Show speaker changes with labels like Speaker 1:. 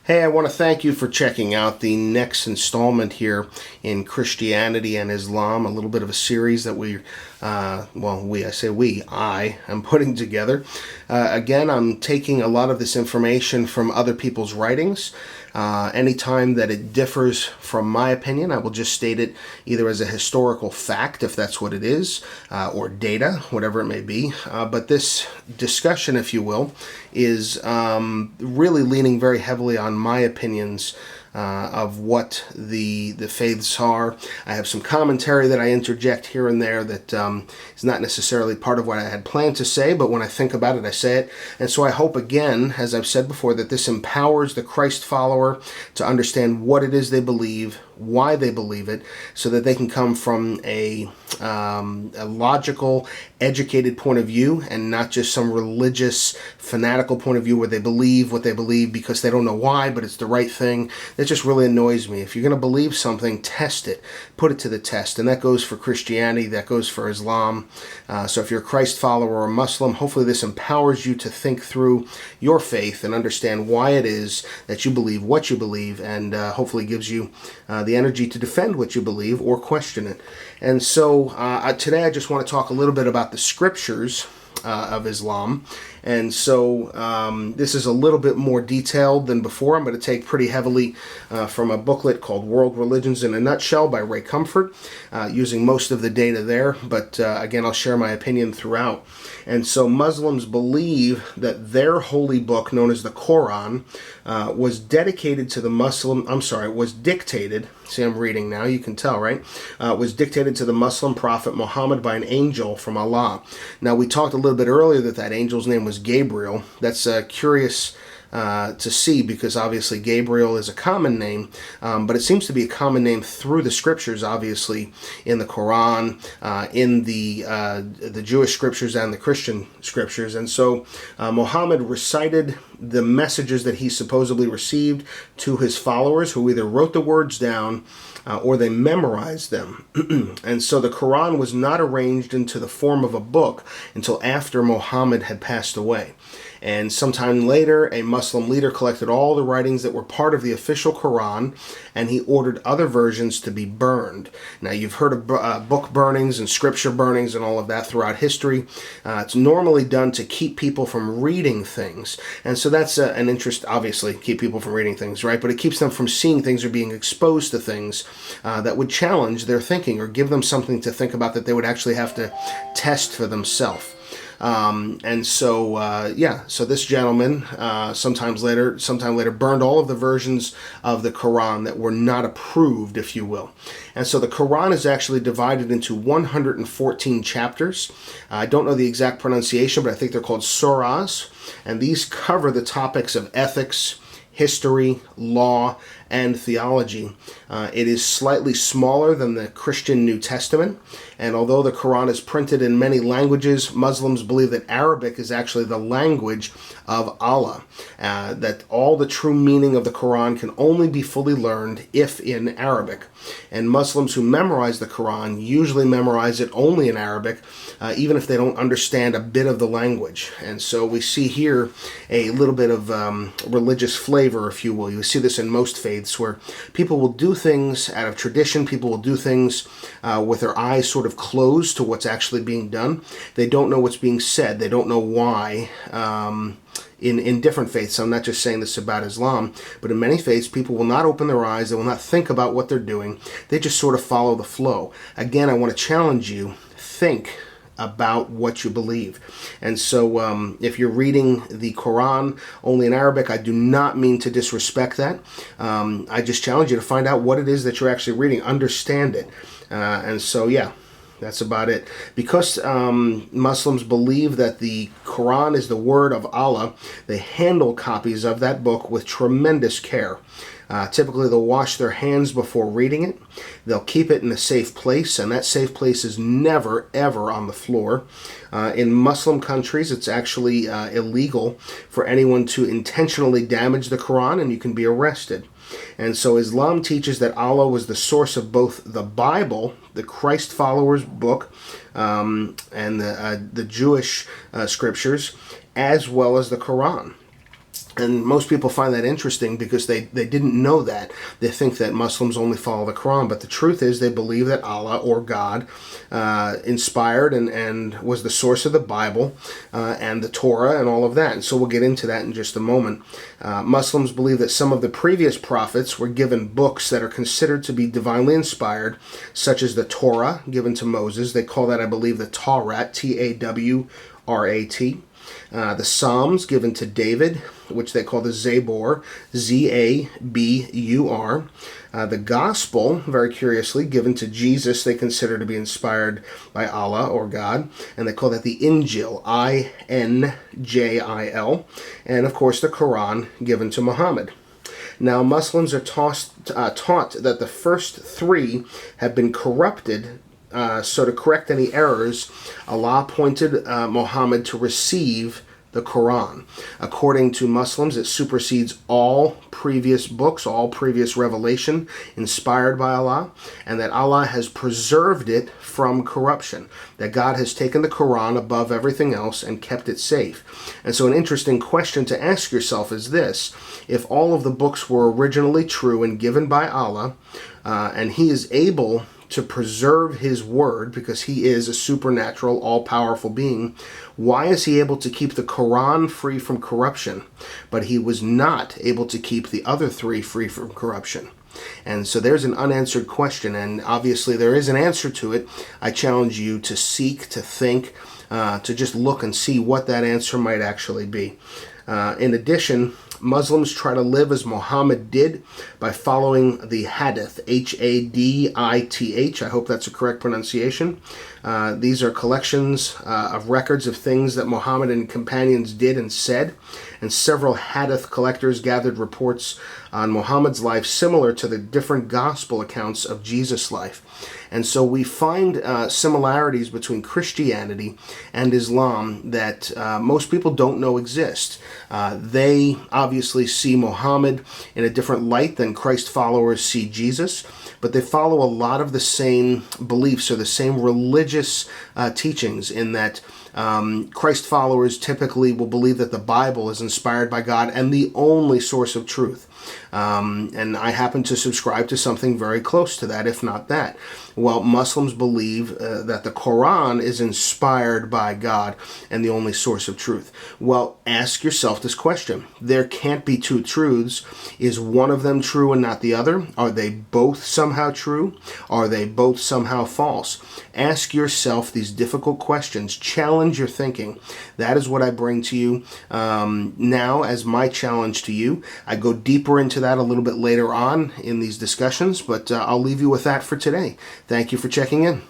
Speaker 1: Hey, I want to thank you for checking out the next installment here in Christianity and Islam, a little bit of a series that I am putting together. Again, I'm taking a lot of this information from other people's writings. Anytime that it differs from my opinion, I will just state it either as a historical fact, if that's what it is, or data, whatever it may be. But this discussion, if you will, is really leaning very heavily on my opinions of what the faiths are. I have some commentary that I interject here and there that is not necessarily part of what I had planned to say, but when I think about it, I say it. And so I hope, again, as I've said before, that this empowers the Christ follower to understand what it is they believe, why they believe it, so that they can come from a logical, educated point of view and not just some religious, fanatical point of view where they believe what they believe because they don't know why, but it's the right thing. That just really annoys me. If you're going to believe something, test it. Put it to the test. And that goes for Christianity. That goes for Islam. So if you're a Christ follower or a Muslim, hopefully this empowers you to think through your faith and understand why it is that you believe what you believe, and hopefully gives you the energy to defend what you believe or question it. And so today I just want to talk a little bit about the scriptures of Islam. And so this is a little bit more detailed than before. I'm going to take pretty heavily from a booklet called World Religions in a Nutshell by Ray Comfort, using most of the data there. But again, I'll share my opinion throughout. And so Muslims believe that their holy book, known as the Quran, was dedicated to the was dictated, see I'm reading now, you can tell, right? Was dictated to the Muslim prophet Muhammad by an angel from Allah. Now, we talked a little bit earlier that angel's name was Gabriel. That's curious to see, because obviously Gabriel is a common name, but it seems to be a common name through the scriptures, obviously in the Quran, in the Jewish scriptures and the Christian scriptures. And so Muhammad recited the messages that he supposedly received to his followers, who either wrote the words down or they memorized them. And so the Quran was not arranged into the form of a book until after Muhammad had passed away. And sometime later, a Muslim leader collected all the writings that were part of the official Quran, and he ordered other versions to be burned. Now, you've heard of book burnings and scripture burnings and all of that throughout history. It's normally done to keep people from reading things. And so that's an interest, obviously, keep people from reading things, right? But it keeps them from seeing things or being exposed to things that would challenge their thinking or give them something to think about that they would actually have to test for themselves. So this gentleman, sometime later, burned all of the versions of the Quran that were not approved, if you will. And so the Quran is actually divided into 114 chapters. I don't know the exact pronunciation, but I think they're called surahs. And these cover the topics of ethics, history, law, and theology. It is slightly smaller than the Christian New Testament, and although the Quran is printed in many languages, Muslims believe that Arabic is actually the language of Allah, that all the true meaning of the Quran can only be fully learned if in Arabic. And Muslims who memorize the Quran usually memorize it only in Arabic, even if they don't understand a bit of the language. And so we see here a little bit of religious flavor, if you will. You see this in most faiths, where people will do things out of tradition. People will do things with their eyes sort of closed to what's actually being done. They don't know what's being said. They don't know why. In different faiths, I'm not just saying this about Islam, but in many faiths, people will not open their eyes. They will not think about what they're doing. They just sort of follow the flow. Again, I want to challenge you. Think about what you believe. And so if you're reading the Quran only in Arabic, I do not mean to disrespect that. I just challenge you to find out what it is that you're actually reading. Understand it. And so, yeah. That's about it. Because Muslims believe that the Quran is the word of Allah, they handle copies of that book with tremendous care. Typically, they'll wash their hands before reading it. They'll keep it in a safe place, and that safe place is never, ever on the floor. In Muslim countries, it's actually illegal for anyone to intentionally damage the Quran, and you can be arrested. And so Islam teaches that Allah was the source of both the Bible, the Christ followers' book, and the Jewish scriptures, as well as the Quran. And most people find that interesting because they didn't know that. They think that Muslims only follow the Quran, but the truth is they believe that Allah or God inspired and was the source of the Bible and the Torah and all of that. And so we'll get into that in just a moment. Muslims believe that some of the previous prophets were given books that are considered to be divinely inspired, such as the Torah given to Moses. They call that, I believe, the Tawrat, Tawrat. The Psalms given to David, which they call the Zabur, Zabur. The Gospel, very curiously, given to Jesus, they consider to be inspired by Allah or God, and they call that the Injil, Injil. And of course the Quran, given to Muhammad. Now, Muslims are taught that the first three have been corrupted. So to correct any errors, Allah appointed Muhammad to receive the Quran. According to Muslims, it supersedes all previous books, all previous revelation inspired by Allah, and that Allah has preserved it from corruption, that God has taken the Quran above everything else and kept it safe. And so an interesting question to ask yourself is this: if all of the books were originally true and given by Allah, and He is able to preserve His word because He is a supernatural, all-powerful being, why is He able to keep the Quran free from corruption, but He was not able to keep the other three free from corruption? And so there's an unanswered question, and obviously there is an answer to it. I challenge you to seek, to think, to just look and see what that answer might actually be. In addition, Muslims try to live as Muhammad did by following the Hadith, Hadith. I hope that's a correct pronunciation. These are collections of records of things that Muhammad and companions did and said, and several Hadith collectors gathered reports on Muhammad's life similar to the different gospel accounts of Jesus' life. And so we find similarities between Christianity and Islam that most people don't know exist. They obviously see Muhammad in a different light than Christ followers see Jesus, but they follow a lot of the same beliefs or the same religious teachings, in that Christ followers typically will believe that the Bible is inspired by God and the only source of truth. And I happen to subscribe to something very close to that, if not that. Well, Muslims believe that the Quran is inspired by God and the only source of truth. Well, ask yourself this question. There can't be two truths. Is one of them true and not the other? Are they both somehow true? Are they both somehow false? Ask yourself these difficult questions. Challenge your thinking. That is what I bring to you now as my challenge to you. I go deeper into that a little bit later on in these discussions, but I'll leave you with that for today. Thank you for checking in.